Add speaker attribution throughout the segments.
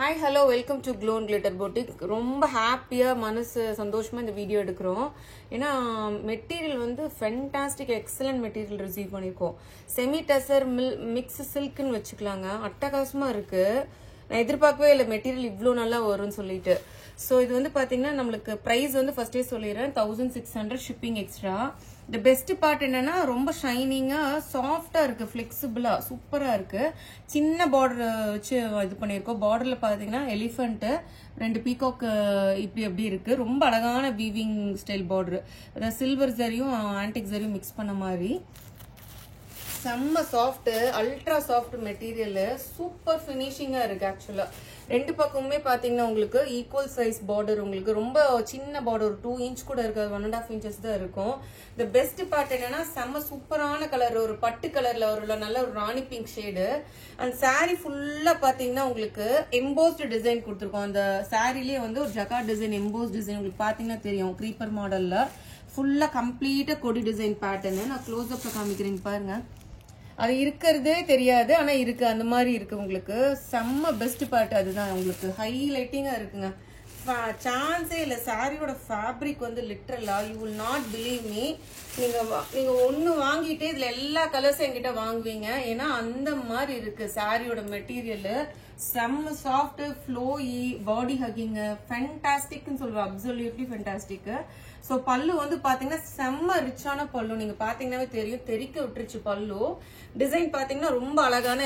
Speaker 1: Hi, hello, welcome to Glow and Glitter Boutique. ரொம்ப ஹாப்பியா மனசு சந்தோஷமா இந்த வீடியோ எடுக்கிறோம். ஏன்னா மெட்டீரியல் வந்து ஃபென்டாஸ்டிக் எக்ஸலன்ட் மெட்டீரியல் ரிசீவ் பண்ணியிருக்கோம். செமி டசர் மிக்ஸ் சில்க்னு வச்சுக்கலாங்க. அட்டகாசமா இருக்கு. நான் எதிர்பார்க்கவே இல்லை மெட்டீரியல் இவ்வளோ நல்லா வரும்னு சொல்லிட்டு. ஸோ இது வந்து பார்த்தீங்கன்னா நம்மளுக்கு ப்ரைஸ் வந்து ஃபர்ஸ்டே சொல்லிடுறேன், 1600 ஷிப்பிங் எக்ஸ்ட்ரா. இந்த பெஸ்ட் பார்ட் என்னன்னா ரொம்ப ஷைனிங்கா சாஃப்டா இருக்கு, ஃபிளெக்சிபிளா சூப்பரா இருக்கு. சின்ன பார்டர் வச்சு இது பண்ணியிருக்கோம். பார்டர்ல பாத்தீங்கன்னா எலிஃபென்ட், 2 பீகாக் இப்படி அப்படி இருக்கு. ரொம்ப அழகான வீவிங் ஸ்டைல் பார்டர், அதாவது சில்வர் ஜரியும் ஆன்டிக் ஜரியும் மிக்ஸ் பண்ண மாதிரி. செம்ம soft, ultra soft material, super ஃபினிஷிங்கா இருக்கு. ஆக்சுவலா ரெண்டு பக்கமுமே பாத்தீங்கன்னா உங்களுக்கு ஈக்குவல் சைஸ் பார்டர், உங்களுக்கு ரொம்ப சின்ன பார்டர், ஒரு 2 இன்ச் கூட இருக்காது, 1.5 இன்ச்சஸ் தான் இருக்கும். இந்த பெஸ்ட் பார்ட் என்னன்னா செம்ம சூப்பரான கலர், ஒரு பட்டு கலர்ல ஒரு நல்ல ஒரு ராணி பிங்க் ஷேடு. அந்த சாரி ஃபுல்லா பாத்தீங்கன்னா உங்களுக்கு எம்போஸ்டு டிசைன் கொடுத்துருக்கோம். அந்த சாரிலேயே வந்து ஒரு ஜகார்ட் டிசைன், எம்போஸ்ட் டிசைன் உங்களுக்கு பாத்தீங்கன்னா தெரியும். க்ரீப்பர் மாடல்ல ஃபுல்லா கம்ப்ளீட்டா கொடி டிசைன் பேட்டர்னு. நான் க்ளோஸ் அப்ல காமிக்கிறேன் பாருங்க. அது இருக்கிறதே தெரியாது, ஆனா இருக்கு, அந்த மாதிரி இருக்கு. உங்களுக்கு செம்ம பெஸ்ட் பார்ட் அதுதான், உங்களுக்கு ஹைலைட்டிங்கா இருக்குங்க. சான்ஸே இல்ல. சாரியோட ஃபேப்ரிக் வந்து லிட்டரலா you will not believe me. நீங்க ஒண்ணு வாங்கிட்டு இதுல எல்லா கலர்ஸும் என்கிட்ட வாங்குவீங்க. ஏன்னா அந்த மாதிரி இருக்கு சாரியோட மெட்டீரியல். செம்ம சாஃப்ட், ஃப்ளோயி, பாடி ஹக்கிங், ஃபென்டாஸ்டிக்னு சொல்லுவேன், அப்சல்யூட்லி ஃபென்டாஸ்டிக். ஸோ பல்லு வந்து பாத்தீங்கன்னா செம்ம ரிச்சான பல்லு, நீங்க பாத்தீங்கன்னாவே தெரியும், தெறிக்க விட்டுருச்சு பல்லு. டிசைன் பாத்தீங்கன்னா ரொம்ப அழகான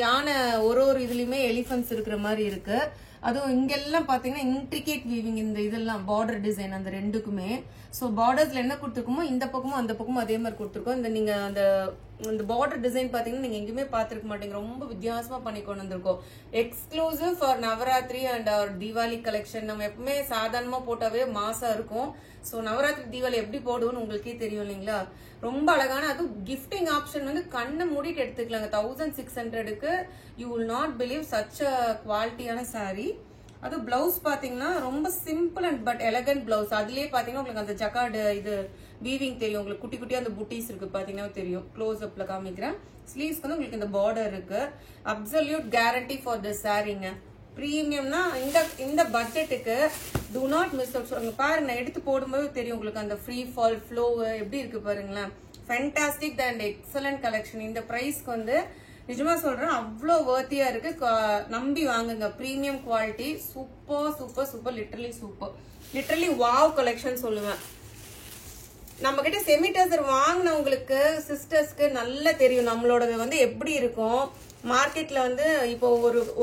Speaker 1: யானை, ஒரு இதுலயுமே எலிஃபென்ட்ஸ் இருக்கிற மாதிரி இருக்கு. அதுவும் இங்கெல்லாம் பாத்தீங்கன்னா இன்ட்ரிகேட் வீவிங், இந்த இதெல்லாம் பார்டர் டிசைன் அந்த ரெண்டுக்குமே. ஸோ பார்டர்ஸ்ல என்ன கொடுத்துருக்கோமோ இந்த பக்கமும் அந்த பக்கமும் அதே மாதிரி கொடுத்துருக்கோம். இந்த நீங்க அந்த பார்டர் டிசைன் பாத்தீங்கன்னா நீங்க எங்கேயுமே பாத்துருக்க மாட்டீங்க, ரொம்ப வித்தியாசமா பண்ணி கொண்டு வந்திருக்கோம். Exclusive for Navaratri and our Deepavali collection. நம்ம எப்பவுமே சாதாரணமா போட்டாவே மாசா இருக்கும். ஸோ நவராத்திரி தீபாவளி எப்படி போடுவோம்னு உங்களுக்கே தெரியும் இல்லைங்களா. ரொம்ப அழகான, அதுவும் கிஃப்டிங் ஆப்ஷன் வந்து கண்ணை மூடிட்டு எடுத்துக்கலாங்க. 1600க்கு you will not believe such a குவாலிட்டியான சாரி. அது பிளவுஸ் பாத்தீங்கன்னா ரொம்ப simple and but elegant blouse. அதுலயே பாத்தீங்கன்னா உங்களுக்கு அந்த ஜக்கார்டு இது வீவிங் தெரியும், உங்களுக்கு குட்டி குட்டியா அந்த புட்டீஸ் இருக்கு பாத்தீங்கன்னா தெரியும். க்ளோஸ் அப்ல காமிக்கிறேன். ஸ்லீவ்ஸ் வந்து உங்களுக்கு இந்த பார்டர் இருக்கு. அப்சல்யூட் கேரண்டி ஃபார் திஸ் சாரீங்க. பிரீமியம்னா இந்த பட்ஜெட்டுக்கு டு நாட் மிஸ் அவுட். பாருங்க, எடுத்து போடும்போது தெரியும் உங்களுக்கு அந்த ஃப்ரீ ஃபால் ஃப்ளோ எப்படி இருக்கு பாருங்களேன். Fantastic and excellent collection. இந்த பிரைஸ்க்கு வந்து நிஜமா சொல்றேன் அவ்வளோ வர்த்தியா இருக்கு. நம்பி வாங்குங்க. Premium quality, super super super, literally super, literally wow collection சொல்லுவேன். நம்ம கிட்ட செமிடசர் வாங்கினவங்களுக்கு சிஸ்டர்ஸ்க்கு நல்லா தெரியும் நம்மளோடது வந்து எப்படி இருக்கும். மார்க்கெட்ல வந்து இப்போ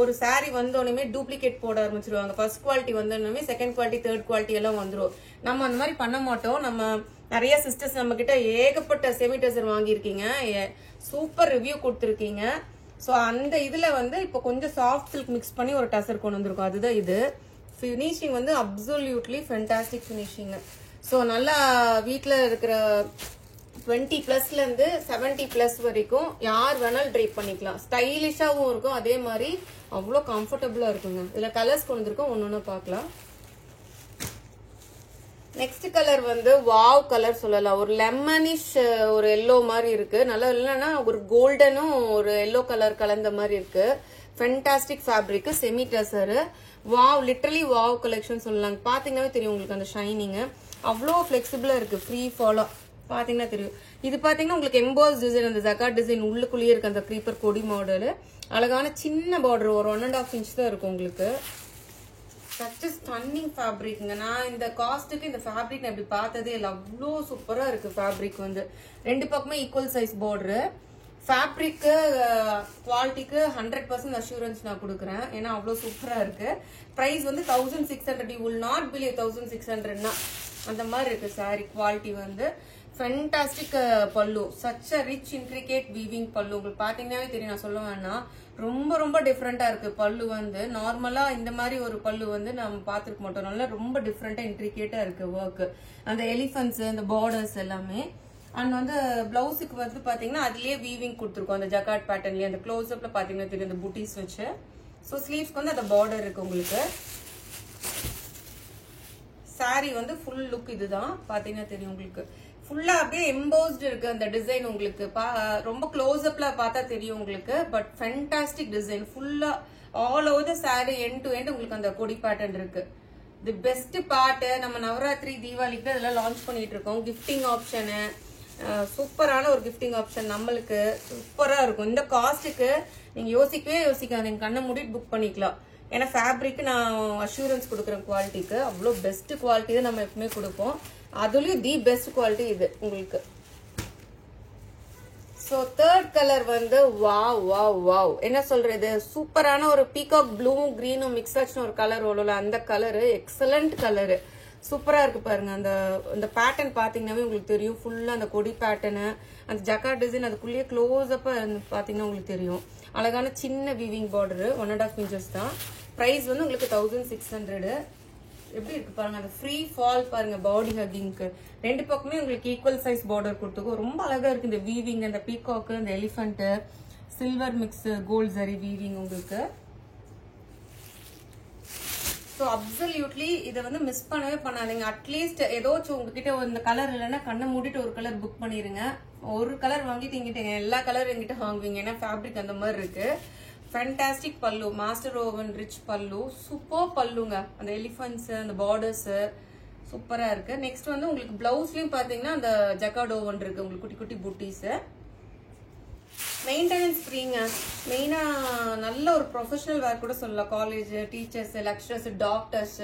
Speaker 1: ஒரு சாரி வந்தோடனே டூப்ளிகேட் போட ஆரம்பிச்சிருவாங்க. ஃபர்ஸ்ட் குவாலிட்டி வந்தோடனே செகண்ட் குவாலிட்டி, தேர்ட் குவாலிட்டி எல்லாம் வந்துடும். நம்ம அந்த மாதிரி பண்ண மாட்டோம். நம்ம நிறைய சிஸ்டர்ஸ் நம்ம கிட்ட ஏகப்பட்ட செமிடசர் வாங்கியிருக்கீங்க, சூப்பர் ரிவ்யூ கொடுத்துருக்கீங்க. ஸோ அந்த இதுல வந்து இப்போ கொஞ்சம் சாஃப்ட் சில்க் மிக்ஸ் பண்ணி ஒரு டசர் கொண்டு வந்திருக்கோம். அதுதான் இது. ஃபினிஷிங் வந்து அப்சல்யூட்லி ஃபென்டாஸ்டிக் ஃபினிஷிங். ஸோ நல்லா வீட்டில் இருக்கிற 20+ இருந்து 70+ வரைக்கும் யார் வேணாலும் ட்ரைப் பண்ணிக்கலாம். ஸ்டைலிஷாவும் இருக்கும், அதே மாதிரி அவ்வளோ கம்ஃபர்டபுளா இருக்குங்க. இதுல கலர்ஸ் கொண்டு வந்திருக்கோம், ஒன்னொன்னு பார்க்கலாம். நெக்ஸ்ட் கலர் வந்து வாவ் கலர் சொல்லலாம். ஒரு லெமனிஷ், ஒரு எல்லோ மாதிரி இருக்கு. நல்லா இல்லைன்னா ஒரு கோல்டனும் ஒரு எல்லோ கலர் கலந்த மாதிரி இருக்கு. Fantastic fabric, semi tussar, wow, literally wow collection சொல்லலாம். பாத்தீங்கன்னாவே தெரியும் உங்களுக்கு அந்த ஷைனிங் அவ்வளோ ஃபிளெக்சிபிளா இருக்கு. ஃப்ரீ ஃபாலோ பாத்தீங்கன்னா தெரியும். இது பாத்தீங்கன்னா உங்களுக்கு எம்போஸ் டிசைன், அந்த ஜகார்ட் டிசைன் உள்ளுக்குள்ளேயே இருக்கு. அந்த க்ரீப்பர் கொடி மாடல், அழகான சின்ன பார்டர், ஒரு 1.5 இன்ச் தான் இருக்கும் உங்களுக்கு. சச் ஸ்டன்னிங் ஃபேப்ரிக்ங்க. நான் இந்த காஸ்ட்டுக்கு இந்த ஃபேப்ரிக் நான் இப்படி பார்த்ததே இல்லை, அவ்வளோ சூப்பரா இருக்கு. ஃபேப்ரிக் வந்து ரெண்டு பக்கமே ஈக்குவல் சைஸ் பார்டர். ஃபேப்ரிக்கு குவாலிட்டிக்கு 100% அஷூரன்ஸ் நான் கொடுக்குறேன், ஏன்னா அவ்வளோ சூப்பரா இருக்கு. பிரைஸ் வந்து 1600. யூ வில் நாட் பிலீவ் 1600னா அந்த மாதிரி இருக்கு சாரி. குவாலிட்டி வந்து ஃபென்டாஸ்டிக். பல்லு such a rich intricate weaving பல்லு. உங்களுக்கு பாத்தீங்கன்னாவே தெரியும், நான் சொல்ல வேணா, ரொம்ப ரொம்ப டிஃப்ரெண்டா இருக்கு. பல்லு வந்து நார்மலா இந்த மாதிரி ஒரு பல்லு வந்து நம்ம பாத்துருக்க மாட்டோம். நல்லா ரொம்ப டிஃப்ரெண்டா இன்ட்ரிகேட்டா இருக்கு ஒர்க். அந்த எலிஃபென்ட்ஸ், அந்த பார்டர்ஸ் எல்லாமே. அண்ட் வந்து பிளவுஸுக்கு வந்து பாத்தீங்கன்னா அதுலயே வீவிங் கொடுத்துருக்கோம், அந்த ஜகார்ட் பேட்டர்ன்லயே. அந்த க்ளோஸ் அப்ல பாத்தீங்கன்னா தெரியும் அந்த புட்டீஸ் வச்சு. ஸோ ஸ்லீவ்ஸ்க்கு வந்து அந்த பார்டர் இருக்கு உங்களுக்கு. சாரி வந்து ஃபுல் லுக் இதுதான், பாத்தீங்கன்னா தெரியும் உங்களுக்கு. ஃபுல்லா அப்படியே எம்போஸ்டு இருக்கு அந்த டிசைன். உங்களுக்கு ரொம்ப க்ளோஸ் அப்ல பார்த்தா தெரியும் உங்களுக்கு. பட் ஃபென்டாஸ்டிக் டிசைன், ஃபுல்லா all over the saree end to end உங்களுக்கு அந்த கொடி பேட்டர்ன் இருக்கு. தி பெஸ்ட் பார்ட் நம்ம நவராத்திரி தீபாவளிக்கு இதெல்லாம் லான்ச் பண்ணிட்டு இருக்கோம். கிஃப்டிங் ஆப்ஷனு சூப்பரான ஒரு கிஃப்டிங் ஆப்ஷன் நம்மளுக்கு சூப்பரா இருக்கும். இந்த காஸ்ட்டுக்கு நீங்க யோசிக்கவே யோசிக்காதீங்க, கண்ணை மூடிட்டு புக் பண்ணிக்கலாம். ஏன்னா ஃபேப்ரிக் நான் அஷூரன்ஸ் கொடுக்குறேன் குவாலிட்டிக்கு, அவ்வளோ பெஸ்ட் குவாலிட்டி தான் நம்ம எப்பவுமே கொடுப்போம். அதுலயும் தி பெஸ்ட் குவாலிட்டி இது உங்களுக்கு. ஸோ தேர்ட் கலர் வந்து வாவ் வாவ் வாவ் என்ன சொல்றது, சூப்பரான ஒரு பீகாக் ப்ளூவும் கிரீனும் மிக்ஸ் ஆச்சுன்னு ஒரு கலர் ஓடல, அந்த கலரு எக்ஸலண்ட் கலரு, சூப்பரா இருக்கு பாருங்க. அந்த பேட்டர்ன் பாத்தீங்கன்னாவே உங்களுக்கு தெரியும், ஃபுல்லா அந்த கொடி பேட்டர்னு, அந்த ஜக்கார்ட் டிசைன் அதுக்குள்ளேயே க்ளோஸ் அப்ப பாத்தீங்கன்னா உங்களுக்கு தெரியும். அழகான சின்ன வீவிங் பார்டர் 1.5 inches தான். பிரைஸ் வந்து உங்களுக்கு 1600. எப்படி இருக்கு பாருங்க, அந்த ஃப்ரீ ஃபால் பாருங்க, பாடி ஹக்கிங்க்கு ரெண்டு பக்கமே உங்களுக்கு ஈக்குவல் சைஸ் பார்டர் கொடுத்துக்கும். ரொம்ப அழகா இருக்கு இந்த வீவிங், அந்த பீகாக்கு, அந்த elephant, silver mix, gold zari weaving உங்களுக்கு. ஸோ அப்சல்யூட்லி இதை வந்து மிஸ் பண்ணவே பண்ணாதீங்க. அட்லீஸ்ட் ஏதோச்சும் உங்ககிட்ட இந்த கலர் இல்லைன்னா கண்ணை மூடிட்டு ஒரு கலர் புக் பண்ணிருங்க. ஒரு கலர் வாங்கிட்டு எங்கிட்ட எல்லா கலர் எங்கிட்ட வாங்குவீங்க, ஏன்னா ஃபேப்ரிக் அந்த மாதிரி இருக்கு. ஃபேண்டாஸ்டிக் பல்லு, மாஸ்டர் ஓவன் ரிச் பல்லு, சூப்பர் பல்லுங்க, அந்த எலிஃபன்ட்ஸ், அந்த பார்டர்ஸ் சூப்பரா இருக்கு. நெக்ஸ்ட் வந்து உங்களுக்கு பிளவுஸ்லயும் பாத்தீங்கன்னா அந்த ஜக்கார்ட் ஓவன் இருக்கு, உங்களுக்கு குட்டி குட்டி புட்டீஸ். மெயின்டெனன்ஸ் ஃப்ரீங்க, மெயினா நல்ல ஒரு ப்ரொஃபஷனல் வேர் கூட சொல்லலாம். காலேஜ் டீச்சர்ஸ், லெக்சரர்ஸ், டாக்டர்ஸ்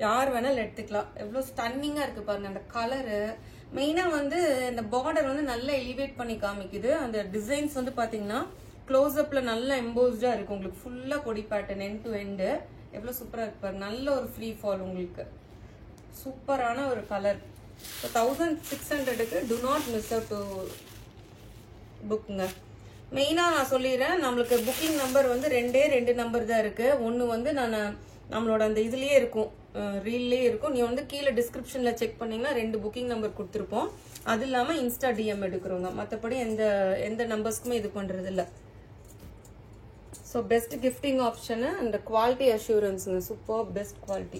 Speaker 1: யார் வேணாலும் எடுத்துக்கலாம். எவ்வளவு ஸ்டன்னிங்கா இருக்கு பாருங்க அந்த கலரு. மெயினா வந்து இந்த பார்டர் வந்து நல்லா எலிவேட் பண்ணி காமிக்குது. அந்த டிசைன்ஸ் வந்து பாத்தீங்கன்னா க்ளோஸ் அப்ல நல்லா எம்போஸ்டா இருக்கு உங்களுக்கு, ஃபுல்லா கொடி பேட்டர்ன் எண்ட் டு எண்ட். எவ்வளவு சூப்பரா இருக்கு பாருங்க, நல்ல ஒரு ஃப்ரீ ஃபால் உங்களுக்கு, சூப்பரான ஒரு கலர். 1600க்கு to not miss out to புக்குங்க. மெயினா நான் சொல்லிடுறேன், நம்மளுக்கு புக்கிங் நம்பர் வந்து 2 நம்பர் தான் இருக்கு. ஒன்னு வந்து நான் நம்மளோட அந்த இதுலயே இருக்கும், ரீல்லே இருக்கும். நீ வந்து கீழே டிஸ்கிரிப்ஷன்ல செக் பண்ணீங்கன்னா 2 புக்கிங் நம்பர் கொடுத்துருப்போம். அது இல்லாம இன்ஸ்டா டிஎம் எடுக்கிறோங்க, மற்றபடி எந்த நம்பர்ஸ்க்குமே இது பண்றது இல்ல. ஸோ பெஸ்ட் கிஃப்டிங் ஆப்ஷனு அந்த குவாலிட்டி அஷூரன்ஸுங்க, சூப்பர் பெஸ்ட் குவாலிட்டி.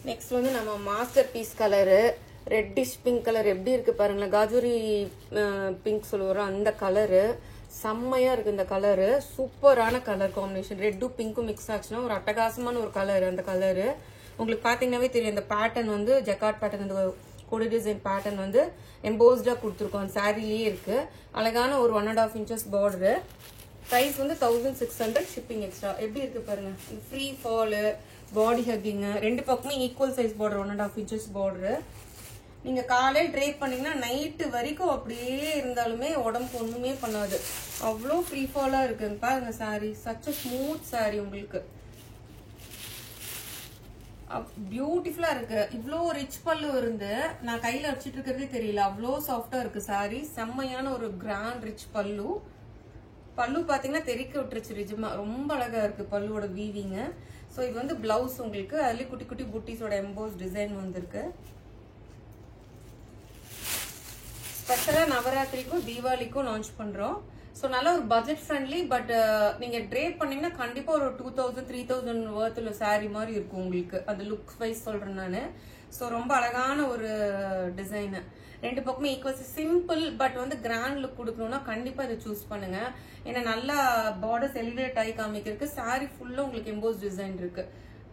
Speaker 1: நெக்ஸ்ட் வந்து நம்ம masterpiece colour, reddish pink colour எப்படி இருக்கு பாருங்களேன், காஜூரி பிங்க் சொல்லுவோம் அந்த கலரு, செம்மையா இருக்கு இந்த கலரு. சூப்பரான கலர் காம்பினேஷன், ரெட்டும் பிங்க்கும் மிக்ஸ் ஆச்சுன்னா ஒரு அட்டகாசமான ஒரு கலர். அந்த கலரு உங்களுக்கு பாத்தீங்கன்னாவே தெரியும். இந்த பேட்டர்ன் வந்து ஜக்கார்ட் பேட்டர்ன், இந்த கொடி டிசைன் பேட்டர்ன் வந்து எம்போஸ்டா கொடுத்துருக்கோம், அந்த சாரிலேயே இருக்கு. அழகான ஒரு 1.5 inches பார்டரு. பிரைஸ் வந்து 1600, ஷிப்பிங் எக்ஸ்ட்ரா. எப்படி இருக்கு பாருங்க, ஃப்ரீ ஃபாலு, பாடி ஹக்கிங், ரெண்டு பக்கமே equal size border, 1.5 inches border. நீங்க காலையில் ட்ரேப் பண்ணீங்கன்னா நைட்டு வரைக்கும் அப்படியே இருந்தாலுமே உடம்புக்கு ஒண்ணுமே பண்ணாது, அவ்வளோ ஃப்ரீ ஃபாலா இருக்குங்க பாருங்க. சாரி சச் ஸ்மூத் சாரி உங்களுக்கு, பியூட்டிஃபுல்லா இருக்கு. இவ்வளோ ரிச் பல்லு இருந்து நான் கையில வச்சிட்டு இருக்கிறதே தெரியல, அவ்வளோ சாஃப்டா இருக்கு சாரி. செம்மையான ஒரு கிராண்ட் ரிச் பல்லு. பல்லு பாத்தீங்கன்னா தெறிக்க விட்டுருச்சு ரிஜ்மா, ரொம்ப அழகா இருக்கு பல்லுவோட வீவிங். ஸோ இது வந்து பிளவுஸ் உங்களுக்கு, அதுலயே குட்டி குட்டி புட்டிஸோட எம்போஸ் டிசைன் வந்திருக்கு. ஸ்பெஷலா நவராத்திரிக்கும் தீபாவளிக்கும் லான்ச் பண்றோம். ஸோ நல்ல ஒரு பட்ஜெட் ஃப்ரெண்ட்லி, பட் நீங்க ட்ரேப் பண்ணீங்கன்னா கண்டிப்பா ஒரு 2000-3000 வர்த்துல சாரி மாதிரி இருக்கும் உங்களுக்கு, அந்த லுக்ஸ் வைஸ் சொல்றேன் நானு. ஸோ ரொம்ப அழகான ஒரு டிசைன், ரெண்டு பக்கமே ஈக்குவல் சிம்பிள், பட் வந்து கிராண்ட் லுக் கொடுக்கணும்னா கண்டிப்பா இதை சூஸ் பண்ணுங்க. ஏன்னா நல்லா பார்டர்ஸ் எலிவேட் ஆகி காமிக்கிறதுக்கு சாரி ஃபுல்லா உங்களுக்கு எம்போஸ் டிசைன் இருக்கு,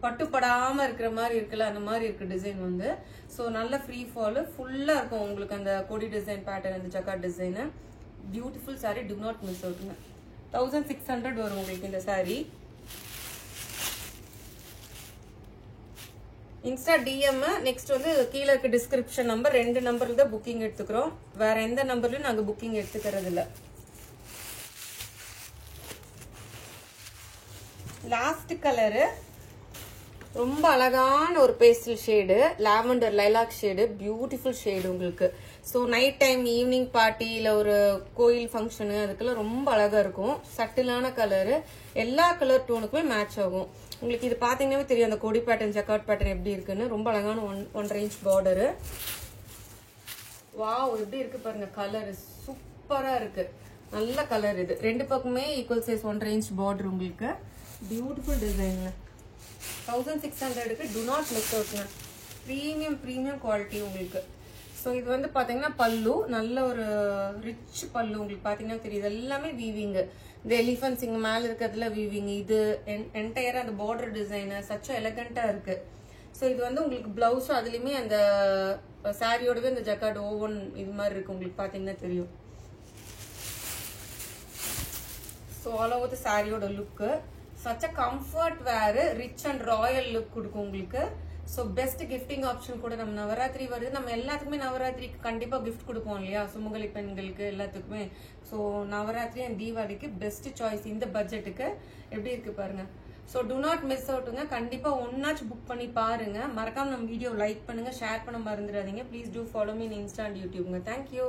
Speaker 1: பட்டுப்படாம இருக்கிற மாதிரி இருக்குல்ல, அந்த மாதிரி இருக்கு டிசைன் வந்து. ஸோ நல்ல ஃப்ரீ ஃபால் ஃபுல்லா இருக்கும் உங்களுக்கு, அந்த கொடி டிசைன் பேட்டர்ன், அந்த jacquard design. Beautiful saree, do not miss அவுட்ங்க. 1600 வரும் உங்களுக்கு இந்த சாரி. இன்ஸ்டா டிஎம், நெக்ஸ்ட் வந்து கீழே இருக்க டிஸ்கிரிப்ஷன் நம்பர், 2 நம்பர்ல தான் புக்கிங் எடுத்துக்கிறோம், வேற எந்த நம்பர்லயும் நாங்க புக்கிங் எடுத்துக்கிறது இல்ல. லாஸ்ட் கலரு ரொம்ப அழகான ஒரு pastel shade, lavender lilac shade, beautiful shade உங்களுக்கு. So night time evening party இல்லை ஒரு கோயில் ஃபங்க்ஷனு அதுக்கெல்லாம் ரொம்ப அழகா இருக்கும். சட்டிலான கலரு, எல்லா கலர் டோனுக்குமே மேட்ச் ஆகும் உங்களுக்கு. இது பாத்தீங்கன்னாவே தெரியும் அந்த கொடி பேட்டர்ன், ஜக்கார்ட் பேட்டர்ன் எப்படி இருக்குன்னு. ரொம்ப அழகான 1.5 inch பார்டரு. வாவ் எப்படி இருக்கு பாருங்க, கலரு சூப்பரா இருக்கு, நல்ல கலர். இது ரெண்டு பக்கமே ஈக்குவல் சைஸ் 1.5 inch பார்டர் உங்களுக்கு, பியூட்டிஃபுல் டிசைன். 1600க்கு டு நாட் மிஸ் அவுட்ங்க, ப்ரீமியம் குவாலிட்டி உங்களுக்கு. ஸோ இது வந்து பாத்தீங்கன்னா பல்லு, நல்ல ஒரு ரிச் பல்லு. உங்களுக்கு பாத்தீங்கன்னா தெரியுது எல்லாமே வீவிங். இந்த எலிஃபன்ஸ் இங்க மேல இருக்கிறதுல வீவிங். இது என்டையரா அந்த பார்டர் டிசைன் சச்ச எலகண்டா இருக்கு. ஸோ இது வந்து உங்களுக்கு பிளவுஸும் அதுலயுமே அந்த சாரியோடவே இந்த ஜக்கார்ட் ஓவன் இது மாதிரி இருக்கு. உங்களுக்கு பாத்தீங்கன்னா தெரியும். ஸோ ஆல் ஓவர் த சாரியோட look such a comfort wear, rich and royal look கொடுக்கும் உங்களுக்கு. ஸோ பெஸ்ட் கிஃப்டிங் ஆப்ஷன் கூட. நம்ம நவராத்திரி வருது, நம்ம எல்லாத்துக்குமே நவராத்திரிக்கு கண்டிப்பா கிஃப்ட் கொடுப்போம் இல்லையா, சுமங்கலி பெண்களுக்கு எல்லாத்துக்குமே. ஸோ நவராத்திரி அண்ட் தீபாவளிக்கு பெஸ்ட் சாய்ஸ் இந்த பட்ஜெட்டுக்கு. எப்படி இருக்கு பாருங்க. ஸோ டூ நாட் மிஸ் அவுட்டுங்க. கண்டிப்பா ஒன்னாச்சும் புக் பண்ணி பாருங்க. மறக்காம நம்ம வீடியோ லைக் பண்ணுங்க, ஷேர் பண்ண மறந்துடாதீங்க. Please do follow me in Insta and யூடியூப்ங்க. தேங்க்யூ.